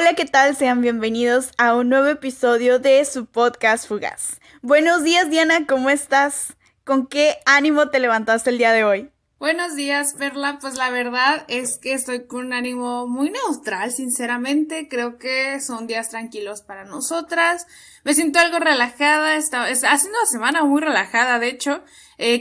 Hola, ¿qué tal? Sean bienvenidos a un nuevo episodio de su podcast Fugaz. Buenos días, Diana, ¿cómo estás? ¿Con qué ánimo te levantaste el día de hoy? Buenos días, Perla. Pues la verdad es que estoy con un ánimo muy neutral, sinceramente. Creo que son días tranquilos para nosotras. Me siento algo relajada. Ha sido una semana muy relajada, de hecho.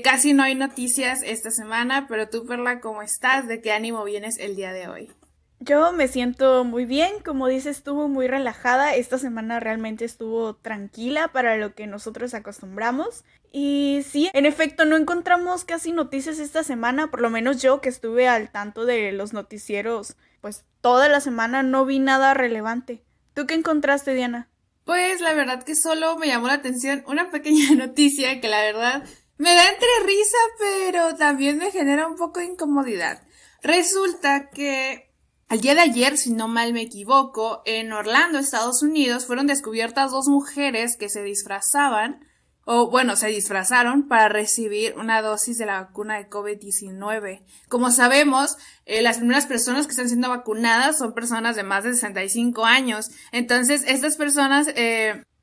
Casi no hay noticias esta semana, pero tú, Perla, ¿cómo estás? ¿De qué ánimo vienes el día de hoy? Yo me siento muy bien, como dices, estuvo muy relajada. Esta semana realmente estuvo tranquila para lo que nosotros acostumbramos. Y sí, en efecto, no encontramos casi noticias esta semana, por lo menos yo que estuve al tanto de los noticieros, pues toda la semana no vi nada relevante. ¿Tú qué encontraste, Diana? Pues la verdad que solo me llamó la atención una pequeña noticia que la verdad me da entre risa, pero también me genera un poco de incomodidad. Resulta que al día de ayer, si no mal me equivoco, en Orlando, Estados Unidos, fueron descubiertas dos mujeres que se disfrazaban, o bueno, se disfrazaron para recibir una dosis de la vacuna de COVID-19. Como sabemos, las primeras personas que están siendo vacunadas son personas de más de 65 años. Entonces, estas personas,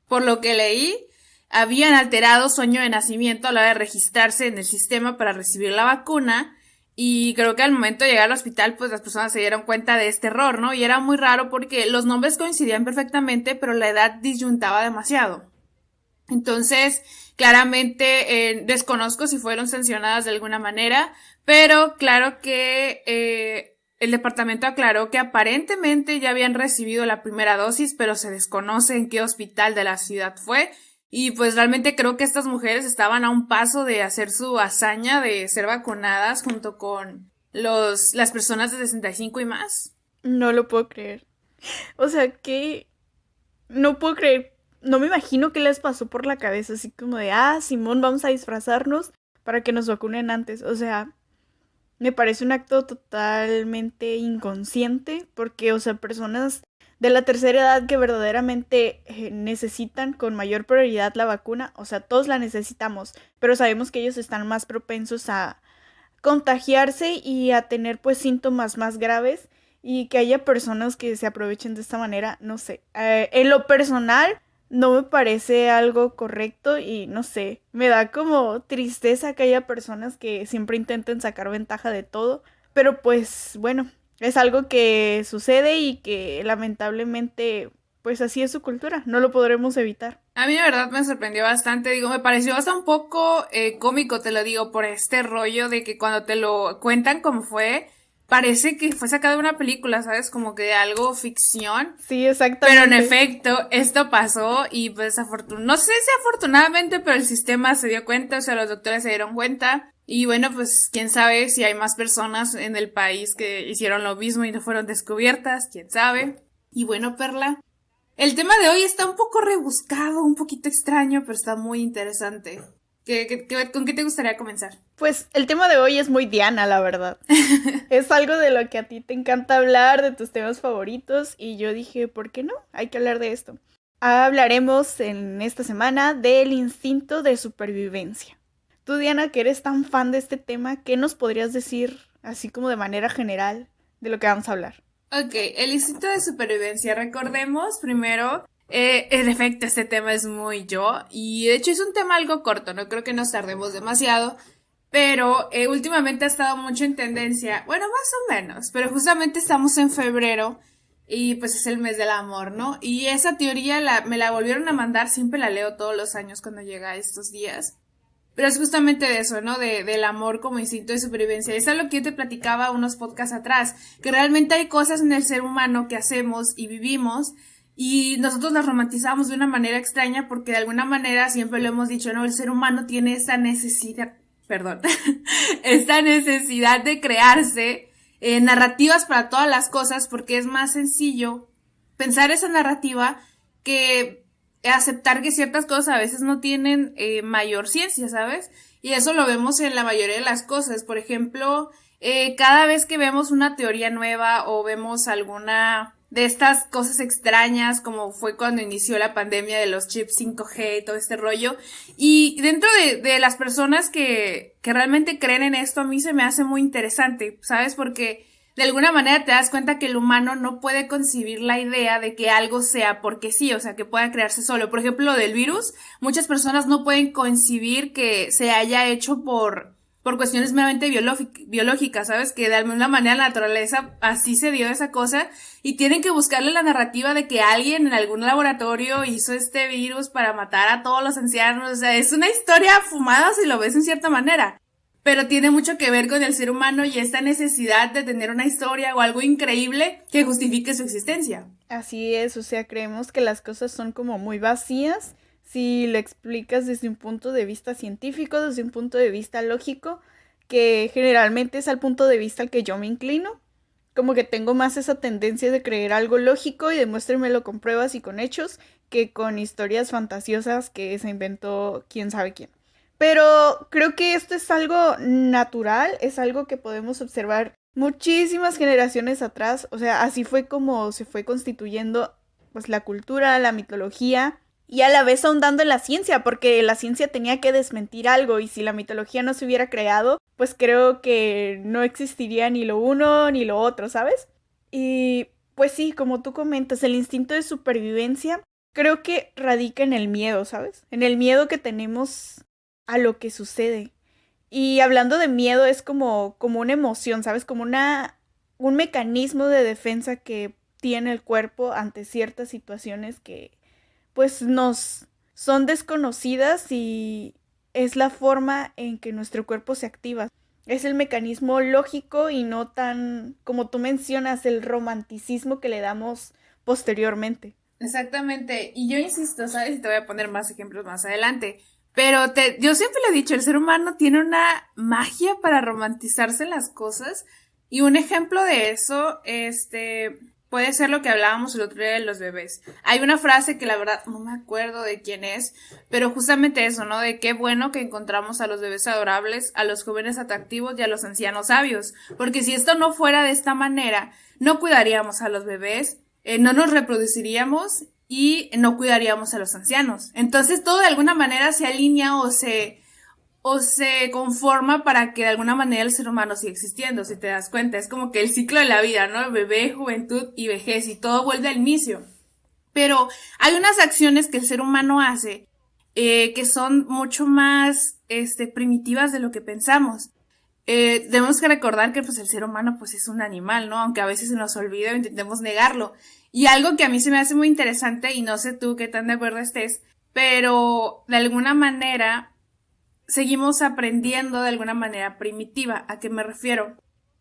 por lo que leí, habían alterado su año de nacimiento a la hora de registrarse en el sistema para recibir la vacuna. Y creo que al momento de llegar al hospital, pues las personas se dieron cuenta de este error, ¿no? Y era muy raro porque los nombres coincidían perfectamente, pero la edad disyuntaba demasiado. Entonces, claramente desconozco si fueron sancionadas de alguna manera, pero claro que el departamento aclaró que aparentemente ya habían recibido la primera dosis, pero se desconoce en qué hospital de la ciudad fue. Y pues realmente creo que estas mujeres estaban a un paso de hacer su hazaña de ser vacunadas junto con las personas de 65 y más. No lo puedo creer. O sea, que no puedo creer, no me imagino qué les pasó por la cabeza, así como de, Simón, vamos a disfrazarnos para que nos vacunen antes. O sea, me parece un acto totalmente inconsciente, porque, o sea, personas de la tercera edad que verdaderamente necesitan con mayor prioridad la vacuna, o sea, todos la necesitamos, pero sabemos que ellos están más propensos a contagiarse y a tener pues síntomas más graves y que haya personas que se aprovechen de esta manera, no sé. En lo personal no me parece algo correcto y no sé, me da como tristeza que haya personas que siempre intenten sacar ventaja de todo, pero pues bueno, es algo que sucede y que lamentablemente pues así es su cultura, no lo podremos evitar. A mí de verdad me sorprendió bastante, digo, me pareció hasta un poco cómico, te lo digo, por este rollo de que cuando te lo cuentan como fue, parece que fue sacado de una película, ¿sabes? Como que de algo ficción. Sí, Pero en exactamente. efecto, esto pasó y pues no sé si afortunadamente, pero el sistema se dio cuenta, o sea, los doctores se dieron cuenta. Y bueno, pues quién sabe si hay más personas en el país que hicieron lo mismo y no fueron descubiertas, quién sabe. Y bueno, Perla, el tema de hoy está un poco rebuscado, un poquito extraño, pero está muy interesante. ¿Con qué te gustaría comenzar? Pues el tema de hoy es muy Diana, la verdad. Es algo de lo que a ti te encanta hablar, de tus temas favoritos, y yo dije, ¿por qué no? Hay que hablar de esto. Hablaremos en esta semana del instinto de supervivencia. Tú, Diana, que eres tan fan de este tema, ¿qué nos podrías decir, así como de manera general, de lo que vamos a hablar? Ok, el instinto de supervivencia. Recordemos primero, en efecto, este tema es muy yo y de hecho es un tema algo corto, no creo que nos tardemos demasiado, pero últimamente ha estado mucho en tendencia, bueno, más o menos, pero justamente estamos en febrero y pues es el mes del amor, ¿no? Y esa teoría me la volvieron a mandar, siempre la leo todos los años cuando llega a estos días. Pero es justamente de eso, ¿no? Del amor como instinto de supervivencia. Eso es lo que yo te platicaba unos podcasts atrás, que realmente hay cosas en el ser humano que hacemos y vivimos y nosotros las romantizamos de una manera extraña porque de alguna manera siempre lo hemos dicho, ¿no? El ser humano tiene esta necesidad, perdón, esta necesidad de crearse narrativas para todas las cosas porque es más sencillo pensar esa narrativa que aceptar que ciertas cosas a veces no tienen mayor ciencia, ¿sabes? Y eso lo vemos en la mayoría de las cosas. Por ejemplo, cada vez que vemos una teoría nueva o vemos alguna de estas cosas extrañas, como fue cuando inició la pandemia de los chips 5G y todo este rollo, y dentro de las personas que realmente creen en esto, a mí se me hace muy interesante, ¿sabes? Porque de alguna manera te das cuenta que el humano no puede concebir la idea de que algo sea porque sí, o sea, que pueda crearse solo. Por ejemplo, lo del virus, muchas personas no pueden concebir que se haya hecho por cuestiones meramente biológicas, ¿sabes? Que de alguna manera la naturaleza así se dio esa cosa y tienen que buscarle la narrativa de que alguien en algún laboratorio hizo este virus para matar a todos los ancianos. O sea, es una historia fumada si lo ves en cierta manera, pero tiene mucho que ver con el ser humano y esta necesidad de tener una historia o algo increíble que justifique su existencia. Así es, o sea, creemos que las cosas son como muy vacías si lo explicas desde un punto de vista científico, desde un punto de vista lógico, que generalmente es al punto de vista al que yo me inclino. Como que tengo más esa tendencia de creer algo lógico y demuéstremelo con pruebas y con hechos que con historias fantasiosas que se inventó quién sabe quién. Pero creo que esto es algo natural, es algo que podemos observar muchísimas generaciones atrás. O sea, así fue como se fue constituyendo pues la cultura, la mitología y a la vez ahondando en la ciencia, porque la ciencia tenía que desmentir algo y si la mitología no se hubiera creado, pues creo que no existiría ni lo uno ni lo otro, ¿sabes? Y pues sí, como tú comentas, el instinto de supervivencia creo que radica en el miedo, ¿sabes? En el miedo que tenemos a lo que sucede. Y hablando de miedo es como una emoción, ¿sabes? Como un mecanismo de defensa que tiene el cuerpo ante ciertas situaciones que pues nos son desconocidas y es la forma en que nuestro cuerpo se activa. Es el mecanismo lógico y no tan, como tú mencionas, el romanticismo que le damos posteriormente. Exactamente, y yo insisto, ¿sabes? Y te voy a poner más ejemplos más adelante. Pero yo siempre le he dicho, el ser humano tiene una magia para romantizarse las cosas. Y un ejemplo de eso, puede ser lo que hablábamos el otro día de los bebés. Hay una frase que la verdad no me acuerdo de quién es, pero justamente eso, ¿no? De qué bueno que encontramos a los bebés adorables, a los jóvenes atractivos y a los ancianos sabios. Porque si esto no fuera de esta manera, no cuidaríamos a los bebés, no nos reproduciríamos y no cuidaríamos a los ancianos. Entonces todo de alguna manera se alinea o se conforma para que de alguna manera el ser humano siga existiendo, si te das cuenta. Es como que el ciclo de la vida, ¿no? Bebé, juventud y vejez y todo vuelve al inicio. Pero hay unas acciones que el ser humano hace que son mucho más primitivas de lo que pensamos. Tenemos que recordar que pues el ser humano pues es un animal, ¿no? Aunque a veces se nos olvida o intentemos negarlo. Y algo que a mí se me hace muy interesante, y no sé tú qué tan de acuerdo estés, pero de alguna manera seguimos aprendiendo de alguna manera primitiva. ¿A qué me refiero?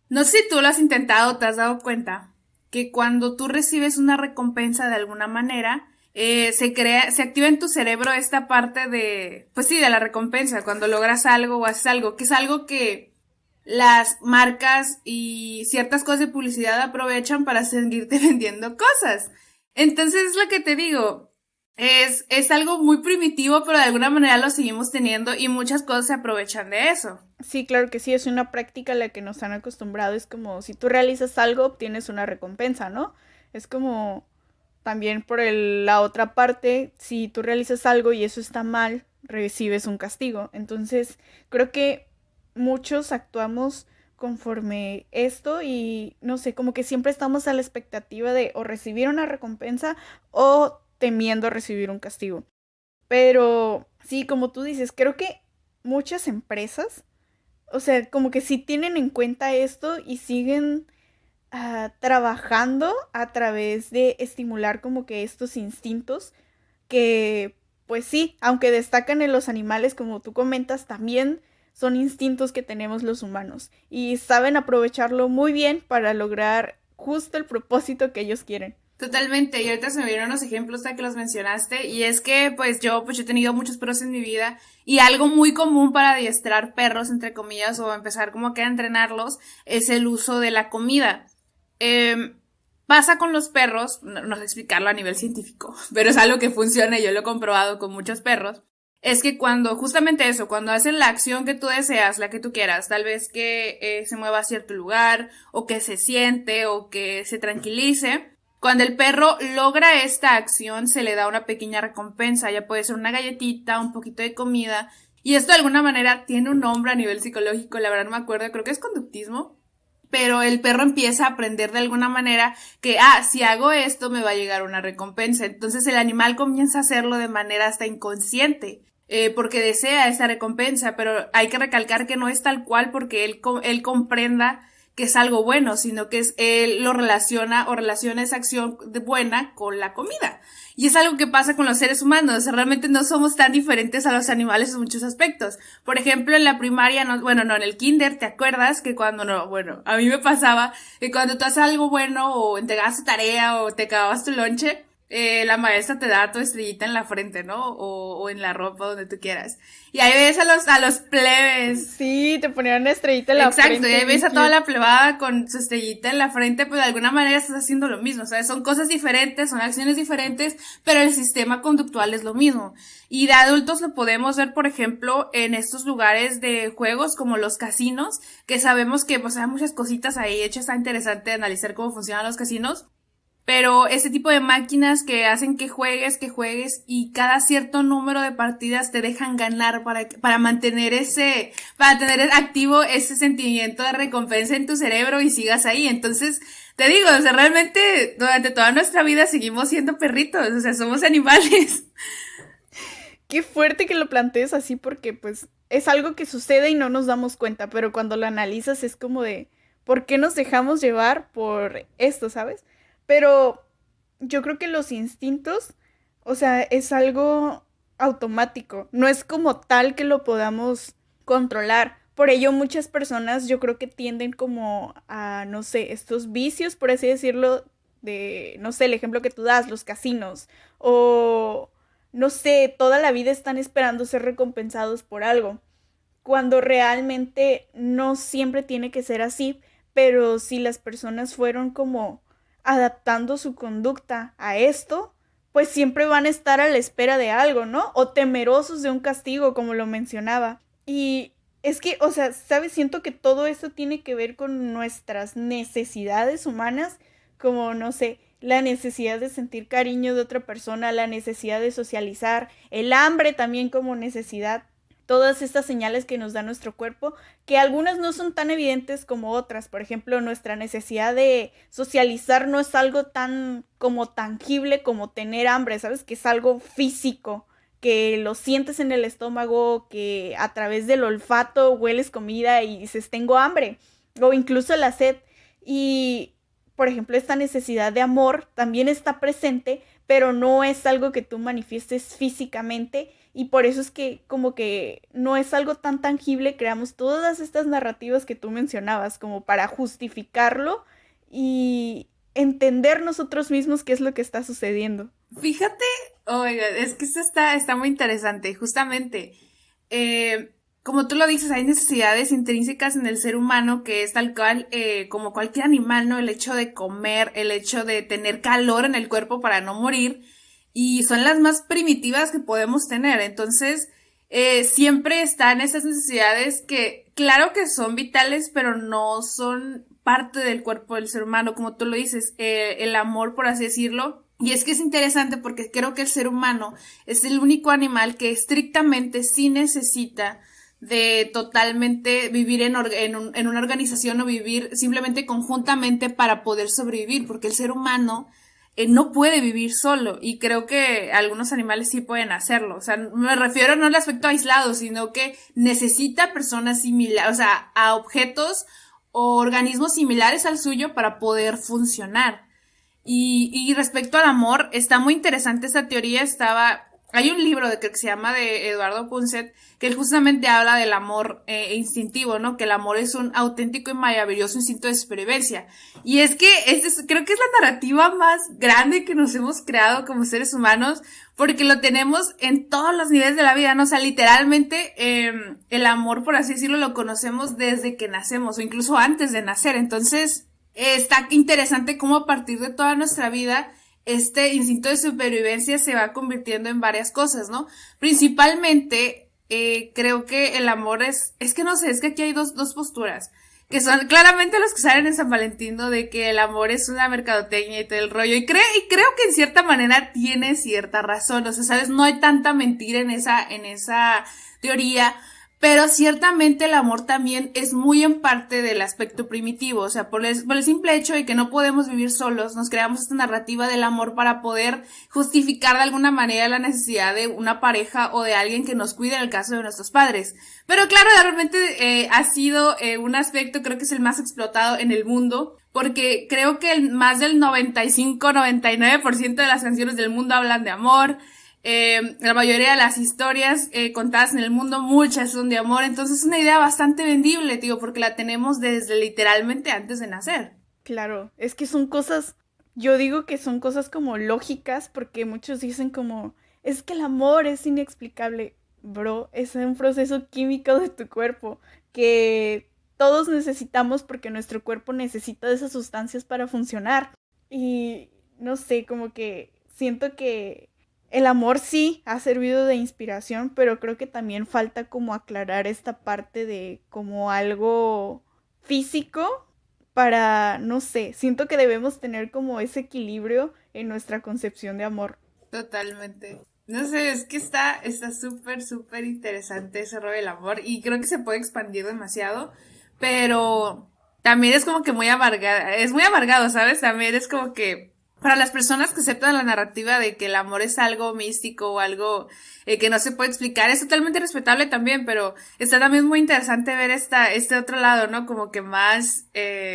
No sé si tú lo has intentado o te has dado cuenta que cuando tú recibes una recompensa de alguna manera, se activa en tu cerebro esta parte de, pues sí, de la recompensa, cuando logras algo o haces algo, que es algo que las marcas y ciertas cosas de publicidad aprovechan para seguirte vendiendo cosas. Entonces es lo que te digo, es algo muy primitivo, pero de alguna manera lo seguimos teniendo y muchas cosas se aprovechan de eso. Sí, claro que sí, es una práctica a la que nos han acostumbrado. Es como si tú realizas algo, obtienes una recompensa, ¿no? Es como también por la otra parte, si tú realizas algo y eso está mal, recibes un castigo. Entonces, creo que muchos actuamos conforme esto y no sé, como que siempre estamos a la expectativa de o recibir una recompensa o temiendo recibir un castigo. Pero sí, como tú dices, creo que muchas empresas, o sea, como que sí tienen en cuenta esto y siguen trabajando a través de estimular como que estos instintos que, pues sí, aunque destacan en los animales, como tú comentas, también son instintos que tenemos los humanos y saben aprovecharlo muy bien para lograr justo el propósito que ellos quieren. Totalmente, y ahorita se me vieron los ejemplos hasta que los mencionaste, y es que pues yo he tenido muchos perros en mi vida, y algo muy común para adiestrar perros, entre comillas, o empezar como que a entrenarlos, es el uso de la comida. Eh, Pasa con los perros, no sé explicarlo a nivel científico, pero es algo que funciona y yo lo he comprobado con muchos perros, es que cuando, justamente eso, cuando hacen la acción que tú deseas, la que tú quieras, tal vez que se mueva a cierto lugar, o que se siente, o que se tranquilice, cuando el perro logra esta acción, se le da una pequeña recompensa, ya puede ser una galletita, un poquito de comida, y esto de alguna manera tiene un nombre a nivel psicológico, la verdad no me acuerdo, creo que es conductismo, pero el perro empieza a aprender de alguna manera que, si hago esto me va a llegar una recompensa. Entonces el animal comienza a hacerlo de manera hasta inconsciente, porque desea esa recompensa, pero hay que recalcar que no es tal cual porque él comprenda que es algo bueno, sino que él lo relaciona o relaciona esa acción buena con la comida. Y es algo que pasa con los seres humanos, o sea, realmente no somos tan diferentes a los animales en muchos aspectos. Por ejemplo, en la primaria, en el kinder, ¿te acuerdas que a mí me pasaba que cuando tú haces algo bueno o entregabas tu tarea o te acababas tu lonche, la maestra te da tu estrellita en la frente, ¿no? O en la ropa, donde tú quieras. Y ahí ves a los plebes. Sí, te ponían una estrellita en la frente. Exacto, y ahí ves a toda la plebada con su estrellita en la frente, pues de alguna manera estás haciendo lo mismo, ¿sabes? Son cosas diferentes, son acciones diferentes, pero el sistema conductual es lo mismo. Y de adultos lo podemos ver, por ejemplo, en estos lugares de juegos como los casinos, que sabemos que pues hay muchas cositas ahí. De hecho, está interesante analizar cómo funcionan los casinos. Pero ese tipo de máquinas que hacen que juegues y cada cierto número de partidas te dejan ganar para mantener para tener activo ese sentimiento de recompensa en tu cerebro y sigas ahí. Entonces, te digo, o sea, realmente durante toda nuestra vida seguimos siendo perritos, o sea, somos animales. Qué fuerte que lo plantees así porque pues es algo que sucede y no nos damos cuenta, pero cuando lo analizas es como de, ¿por qué nos dejamos llevar por esto, sabes? Pero yo creo que los instintos, o sea, es algo automático, no es como tal que lo podamos controlar. Por ello muchas personas yo creo que tienden como a, no sé, estos vicios, por así decirlo, de, no sé, el ejemplo que tú das, los casinos, o, no sé, toda la vida están esperando ser recompensados por algo, cuando realmente no siempre tiene que ser así, pero si las personas fueron como adaptando su conducta a esto, pues siempre van a estar a la espera de algo, ¿no? O temerosos de un castigo, como lo mencionaba. Y es que, o sea, ¿sabes? Siento que todo esto tiene que ver con nuestras necesidades humanas, como, no sé, la necesidad de sentir cariño de otra persona, la necesidad de socializar, el hambre también como necesidad, todas estas señales que nos da nuestro cuerpo, que algunas no son tan evidentes como otras. Por ejemplo, nuestra necesidad de socializar no es algo tan como tangible como tener hambre, ¿sabes? Que es algo físico, que lo sientes en el estómago, que a través del olfato hueles comida y dices tengo hambre, o incluso la sed. Y, por ejemplo, esta necesidad de amor también está presente, pero no es algo que tú manifiestes físicamente y por eso es que como que no es algo tan tangible, creamos todas estas narrativas que tú mencionabas como para justificarlo y entender nosotros mismos qué es lo que está sucediendo. Fíjate, oiga, es que esto está muy interesante, justamente. Como tú lo dices, hay necesidades intrínsecas en el ser humano que es tal cual, como cualquier animal, ¿no? El hecho de comer, el hecho de tener calor en el cuerpo para no morir, y son las más primitivas que podemos tener. Entonces, siempre están esas necesidades que, claro que son vitales, pero no son parte del cuerpo del ser humano, como tú lo dices, el amor, por así decirlo. Y es que es interesante porque creo que el ser humano es el único animal que estrictamente sí necesita de totalmente vivir en una organización o vivir simplemente conjuntamente para poder sobrevivir, porque el ser humano no puede vivir solo, y creo que algunos animales sí pueden hacerlo. O sea, me refiero no al aspecto aislado, sino que necesita personas similares, o sea, a objetos o organismos similares al suyo para poder funcionar. Y respecto al amor, está muy interesante esta teoría. Hay un libro que se llama de Eduardo Punset, que él justamente habla del amor instintivo, ¿no? Que el amor es un auténtico y maravilloso instinto de supervivencia. Y es que creo que es la narrativa más grande que nos hemos creado como seres humanos, porque lo tenemos en todos los niveles de la vida, ¿no? O sea, literalmente el amor, por así decirlo, lo conocemos desde que nacemos o incluso antes de nacer. Entonces, está interesante cómo a partir de toda nuestra vida este instinto de supervivencia se va convirtiendo en varias cosas, ¿no? Principalmente, creo que el amor es que no sé, es que aquí hay dos posturas, que son claramente los que salen en San Valentín, ¿no? De que el amor es una mercadotecnia y todo el rollo, y creo que en cierta manera tiene cierta razón, o sea, ¿sabes? No hay tanta mentira en esa teoría, Pero ciertamente el amor también es muy en parte del aspecto primitivo, o sea, por el simple hecho de que no podemos vivir solos, nos creamos esta narrativa del amor para poder justificar de alguna manera la necesidad de una pareja o de alguien que nos cuide en el caso de nuestros padres. Pero claro, de repente ha sido un aspecto, creo que es el más explotado en el mundo, porque creo que más del 95-99% de las canciones del mundo hablan de amor. La mayoría de las historias contadas en el mundo, muchas son de amor, entonces es una idea bastante vendible, digo, porque la tenemos desde literalmente antes de nacer. Claro, es que son cosas, yo digo que son cosas como lógicas, porque muchos dicen como, es que el amor es inexplicable. Bro, es un proceso químico de tu cuerpo que todos necesitamos porque nuestro cuerpo necesita de esas sustancias para funcionar. Y no sé, como que siento que el amor sí ha servido de inspiración, pero creo que también falta como aclarar esta parte de como algo físico para, no sé, siento que debemos tener como ese equilibrio en nuestra concepción de amor. Totalmente. No sé, es que está súper, súper interesante ese rollo del amor y creo que se puede expandir demasiado, pero también es como que muy amargado, es muy amargado, ¿sabes? También es como que para las personas que aceptan la narrativa de que el amor es algo místico o algo que no se puede explicar, es totalmente respetable también, pero está también muy interesante ver este otro lado, ¿no? Como que más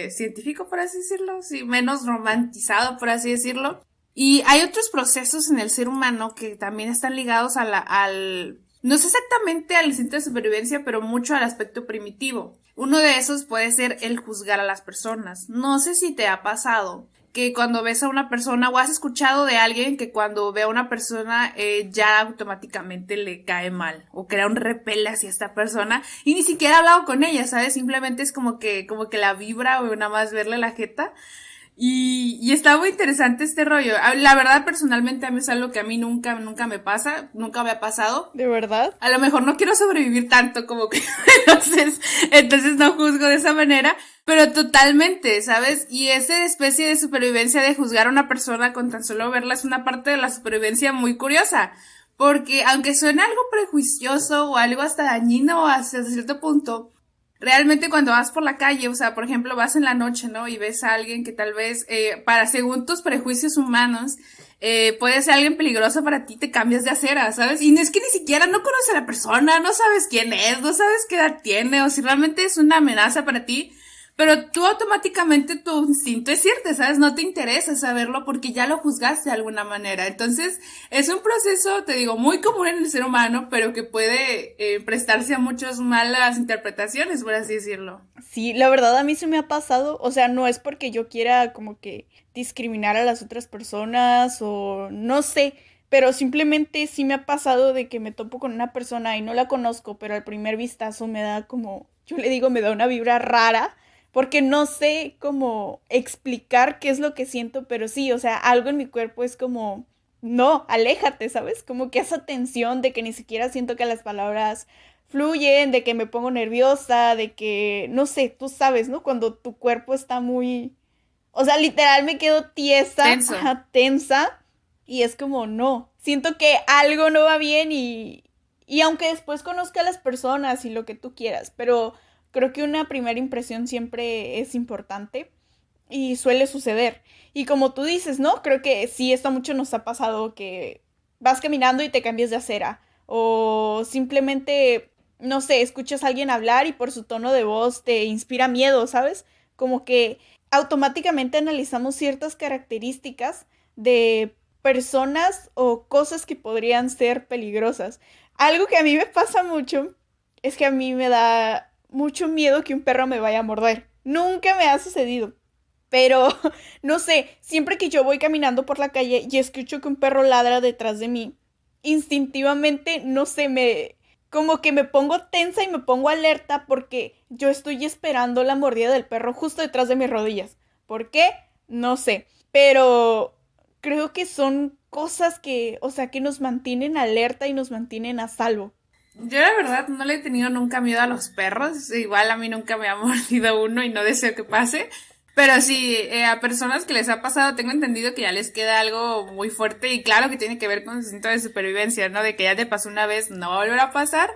científico, por así decirlo, sí, menos romantizado, por así decirlo. Y hay otros procesos en el ser humano que también están ligados no sé exactamente al instinto de supervivencia, pero mucho al aspecto primitivo. Uno de esos puede ser el juzgar a las personas. No sé si te ha pasado que cuando ves a una persona o has escuchado de alguien que cuando ve a una persona ya automáticamente le cae mal o crea un repele hacia esta persona y ni siquiera ha hablado con ella, ¿sabes? Simplemente es como que la vibra o nada más verle la jeta. Y está muy interesante este rollo. La verdad, personalmente, a mí es algo que a mí nunca me pasa, nunca me ha pasado. ¿De verdad? A lo mejor no quiero sobrevivir tanto como que, entonces no juzgo de esa manera, pero totalmente, ¿sabes? Y esa especie de supervivencia de juzgar a una persona con tan solo verla es una parte de la supervivencia muy curiosa. Porque aunque suene algo prejuicioso o algo hasta dañino hasta cierto punto, realmente cuando vas por la calle, o sea, por ejemplo, vas en la noche, ¿no? Y ves a alguien que tal vez, para según tus prejuicios humanos, puede ser alguien peligroso para ti, te cambias de acera, ¿sabes? Y no es que ni siquiera no conoces a la persona, no sabes quién es, no sabes qué edad tiene, o si realmente es una amenaza para ti, pero tú automáticamente tu instinto es cierto, ¿sabes? No te interesa saberlo porque ya lo juzgaste de alguna manera. Entonces, es un proceso, te digo, muy común en el ser humano, pero que puede prestarse a muchas malas interpretaciones, por así decirlo. Sí, la verdad a mí se me ha pasado, o sea, no es porque yo quiera como que discriminar a las otras personas o no sé, pero simplemente sí me ha pasado de que me topo con una persona y no la conozco, pero al primer vistazo me da como, yo le digo, me da una vibra rara, porque no sé cómo explicar qué es lo que siento, pero sí, o sea, algo en mi cuerpo es como, no, aléjate, ¿sabes? Como que esa tensión de que ni siquiera siento que las palabras fluyen, de que me pongo nerviosa, de que, no sé, tú sabes, ¿no? Cuando tu cuerpo está muy, o sea, literal me quedo tiesa, Tenso. ajá, tensa, y es como, no, siento que algo no va bien y aunque después conozca a las personas y lo que tú quieras, pero creo que una primera impresión siempre es importante y suele suceder. Y como tú dices, ¿no? Creo que sí, esto mucho nos ha pasado que vas caminando y te cambias de acera. O simplemente, no sé, escuchas a alguien hablar y por su tono de voz te inspira miedo, ¿sabes? Como que automáticamente analizamos ciertas características de personas o cosas que podrían ser peligrosas. Algo que a mí me pasa mucho es que a mí me da mucho miedo que un perro me vaya a morder. Nunca me ha sucedido. Pero, no sé, siempre que yo voy caminando por la calle y escucho que un perro ladra detrás de mí, instintivamente, no sé, como que me pongo tensa y me pongo alerta porque yo estoy esperando la mordida del perro justo detrás de mis rodillas. ¿Por qué? No sé. Pero creo que son cosas que, o sea, que nos mantienen alerta y nos mantienen a salvo. Yo la verdad no le he tenido nunca miedo a los perros, igual a mí nunca me ha mordido uno y no deseo que pase, pero sí, a personas que les ha pasado tengo entendido que ya les queda algo muy fuerte y claro que tiene que ver con su instinto de supervivencia, ¿no? De que ya te pasó una vez, no va a volver a pasar.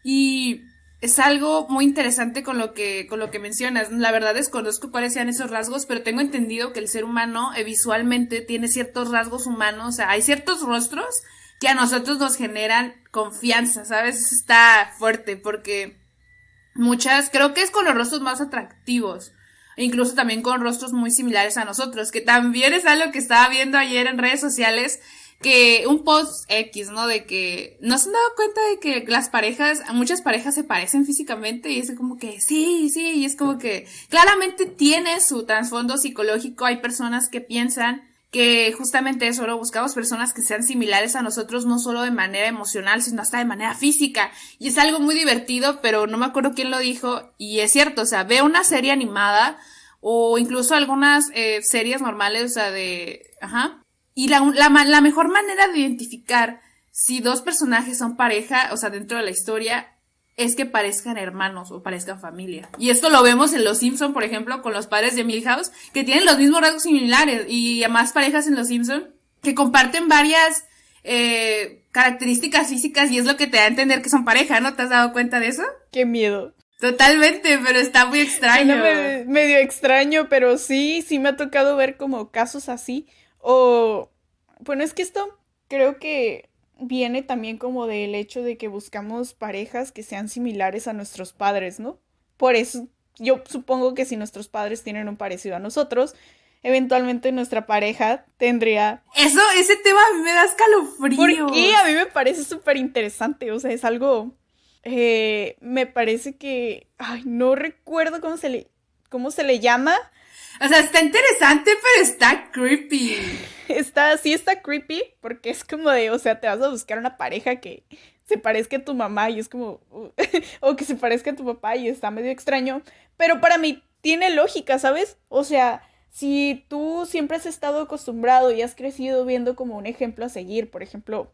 Y Es algo muy interesante con lo que mencionas. La verdad desconozco cuáles sean esos rasgos, pero tengo entendido que el ser humano visualmente tiene ciertos rasgos humanos, o sea, hay ciertos rostros que a nosotros nos generan confianza, ¿sabes? Eso está fuerte porque muchas, creo que es con los rostros más atractivos, e incluso también con rostros muy similares a nosotros, que también es algo que estaba viendo ayer en redes sociales, que un post X, ¿no? De que no se han dado cuenta de que las parejas, muchas parejas se parecen físicamente y es como que sí, sí, y es como que claramente tiene su trasfondo psicológico. Hay personas que piensan que justamente eso, ¿no? Buscamos personas que sean similares a nosotros, no solo de manera emocional, sino hasta de manera física. Y es algo muy divertido, pero no me acuerdo quién lo dijo, y es cierto, o sea, ve una serie animada, o incluso algunas series normales, o sea, ajá, y la mejor manera de identificar si dos personajes son pareja, o sea, dentro de la historia, es que parezcan hermanos o parezcan familia. Y esto lo vemos en Los Simpson, por ejemplo, con los padres de Milhouse, que tienen los mismos rasgos similares, y además parejas en Los Simpson que comparten varias características físicas, y es lo que te da a entender que son pareja, ¿no? ¿Te has dado cuenta de eso? Qué miedo. Totalmente, pero está muy extraño. Medio extraño, pero sí, sí me ha tocado ver como casos así. O, bueno, es que esto creo que viene también como del hecho de que buscamos parejas que sean similares a nuestros padres, ¿no? Por eso yo supongo que si nuestros padres tienen un parecido a nosotros, eventualmente nuestra pareja tendría... Ese tema a mí me da ¿Por qué? escalofríos. A mí me parece súper interesante, o sea, es algo... me parece que... Ay, no recuerdo cómo se le llama. O sea, está interesante, pero está creepy. Sí está creepy, porque es como de, o sea, te vas a buscar una pareja que se parezca a tu mamá y es como, o que se parezca a tu papá y está medio extraño, pero para mí tiene lógica, ¿sabes? O sea, si tú siempre has estado acostumbrado y has crecido viendo como un ejemplo a seguir, por ejemplo,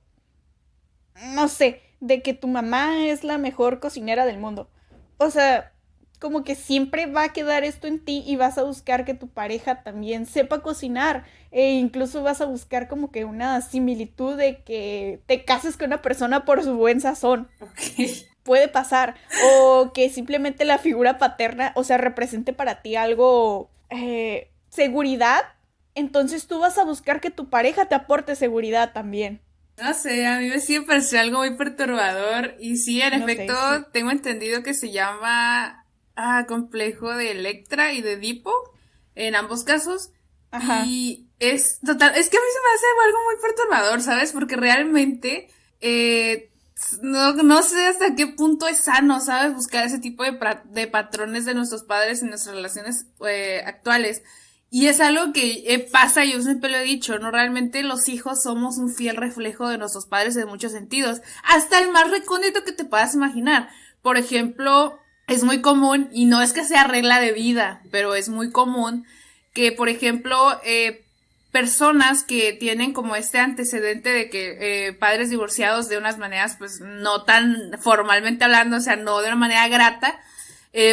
no sé, de que tu mamá es la mejor cocinera del mundo. O sea, como que siempre va a quedar esto en ti y vas a buscar que tu pareja también sepa cocinar. E incluso vas a buscar como que una similitud de que te cases con una persona por su buen sazón. Ok. Puede pasar. O que simplemente la figura paterna, o sea, represente para ti algo, seguridad. Entonces tú vas a buscar que tu pareja te aporte seguridad también. No sé, a mí me sigue pareciendo algo muy perturbador. Y sí, en No efecto, sé, sí. tengo entendido que se llama complejo de Electra y de Edipo, en ambos casos. Ajá. Y es total, es que a mí se me hace algo muy perturbador, ¿sabes? Porque realmente no sé hasta qué punto es sano, ¿sabes? Buscar ese tipo de patrones de nuestros padres en nuestras relaciones actuales. Y es algo que pasa, yo siempre lo he dicho, ¿no? Realmente los hijos somos un fiel reflejo de nuestros padres en muchos sentidos, hasta el más recóndito que te puedas imaginar. Por ejemplo, es muy común, y no es que sea regla de vida, pero es muy común que, por ejemplo, personas que tienen como este antecedente de que padres divorciados de unas maneras, pues, no tan formalmente hablando, o sea, no de una manera grata,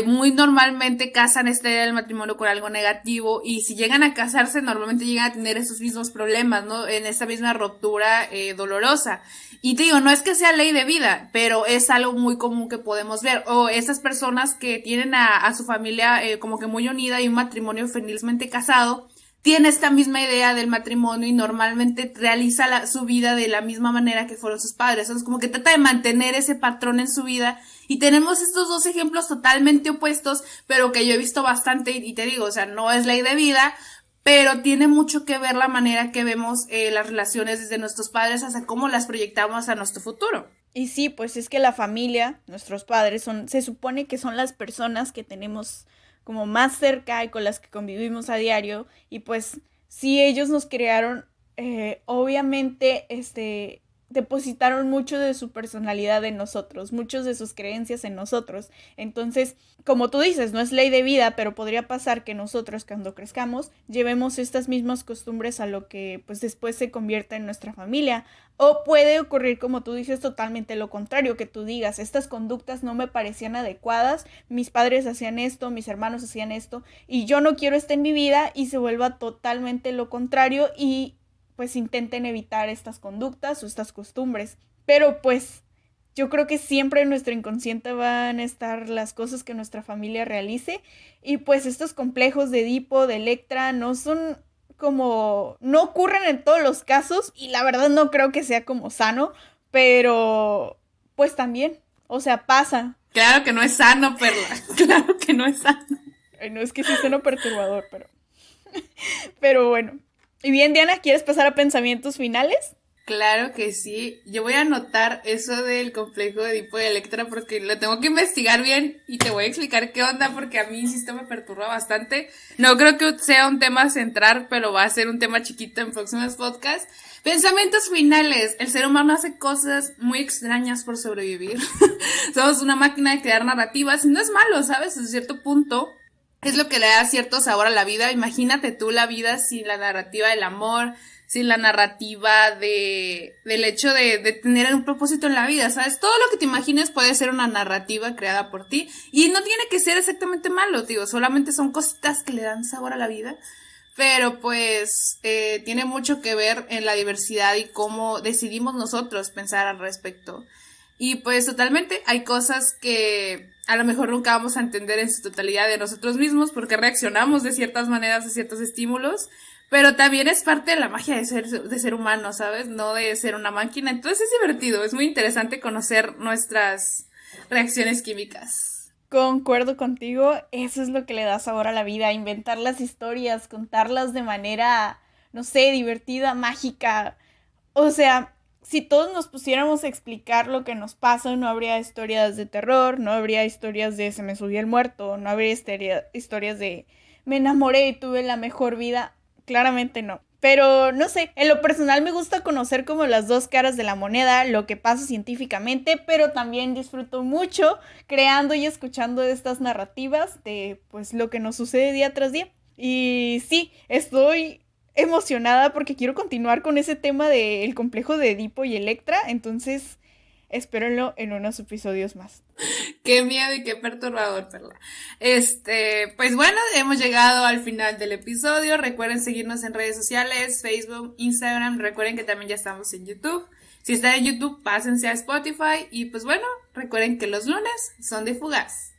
muy normalmente casan esta idea del matrimonio con algo negativo, y si llegan a casarse normalmente llegan a tener esos mismos problemas, ¿no? En esa misma ruptura dolorosa. Y te digo, no es que sea ley de vida, pero es algo muy común que podemos ver. O esas personas que tienen a su familia como que muy unida y un matrimonio felizmente casado, tiene esta misma idea del matrimonio y normalmente realiza su vida de la misma manera que fueron sus padres. Entonces, como que trata de mantener ese patrón en su vida. Y tenemos estos dos ejemplos totalmente opuestos, pero que yo he visto bastante, y te digo, o sea, no es ley de vida, pero tiene mucho que ver la manera que vemos las relaciones desde nuestros padres hasta cómo las proyectamos a nuestro futuro. Y sí, pues es que la familia, nuestros padres, se supone que son las personas que tenemos como más cerca y con las que convivimos a diario. Y pues si ellos nos crearon, obviamente, depositaron mucho de su personalidad en nosotros, muchos de sus creencias en nosotros. Entonces, como tú dices, no es ley de vida, pero podría pasar que nosotros cuando crezcamos llevemos estas mismas costumbres a lo que pues después se convierta en nuestra familia. O puede ocurrir, como tú dices, totalmente lo contrario, que tú digas, estas conductas no me parecían adecuadas, mis padres hacían esto, mis hermanos hacían esto, y yo no quiero esto en mi vida, y se vuelva totalmente lo contrario y pues intenten evitar estas conductas o estas costumbres. Pero pues yo creo que siempre en nuestro inconsciente van a estar las cosas que nuestra familia realice. Y pues estos complejos de Edipo, de Electra, no son como, no ocurren en todos los casos y la verdad no creo que sea como sano, pero pues también, o sea, pasa. Claro que no es sano, Perla. Claro que no es sano. Ay, no es que sí suena perturbador, pero bueno. Y bien, Diana, ¿quieres pasar a pensamientos finales? Claro que sí. Yo voy a anotar eso del complejo de Edipo y Electra porque lo tengo que investigar bien y te voy a explicar qué onda porque a mí, insisto, me perturba bastante. No creo que sea un tema central, pero va a ser un tema chiquito en próximos podcasts. Pensamientos finales. El ser humano hace cosas muy extrañas por sobrevivir. Somos una máquina de crear narrativas y no es malo, ¿sabes? Hasta cierto punto es lo que le da cierto sabor a la vida. Imagínate tú la vida sin la narrativa del amor, sin la narrativa del hecho de tener un propósito en la vida, ¿sabes? Todo lo que te imagines puede ser una narrativa creada por ti y no tiene que ser exactamente malo, digo, solamente son cositas que le dan sabor a la vida, pero pues tiene mucho que ver en la diversidad y cómo decidimos nosotros pensar al respecto. Y pues totalmente hay cosas que a lo mejor nunca vamos a entender en su totalidad de nosotros mismos porque reaccionamos de ciertas maneras a ciertos estímulos, pero también es parte de la magia de ser humano, ¿sabes? No de ser una máquina. Entonces es divertido, es muy interesante conocer nuestras reacciones químicas. Concuerdo contigo, eso es lo que le da sabor a la vida, inventar las historias, contarlas de manera, no sé, divertida, mágica. O sea, si todos nos pusiéramos a explicar lo que nos pasa, no habría historias de terror, no habría historias de se me subió el muerto, no habría historias de me enamoré y tuve la mejor vida. Claramente no. Pero no sé, en lo personal me gusta conocer como las dos caras de la moneda, lo que pasa científicamente, pero también disfruto mucho creando y escuchando estas narrativas de pues lo que nos sucede día tras día. Y sí, estoy emocionada porque quiero continuar con ese tema del complejo de Edipo y Electra, entonces espérenlo en unos episodios más. Qué miedo y qué perturbador, Perla. Pues bueno, hemos llegado al final del episodio. Recuerden seguirnos en redes sociales, Facebook, Instagram. Recuerden que también ya estamos en YouTube. Si están en YouTube, pásense a Spotify. Y pues bueno, recuerden que los lunes son de Fugaz.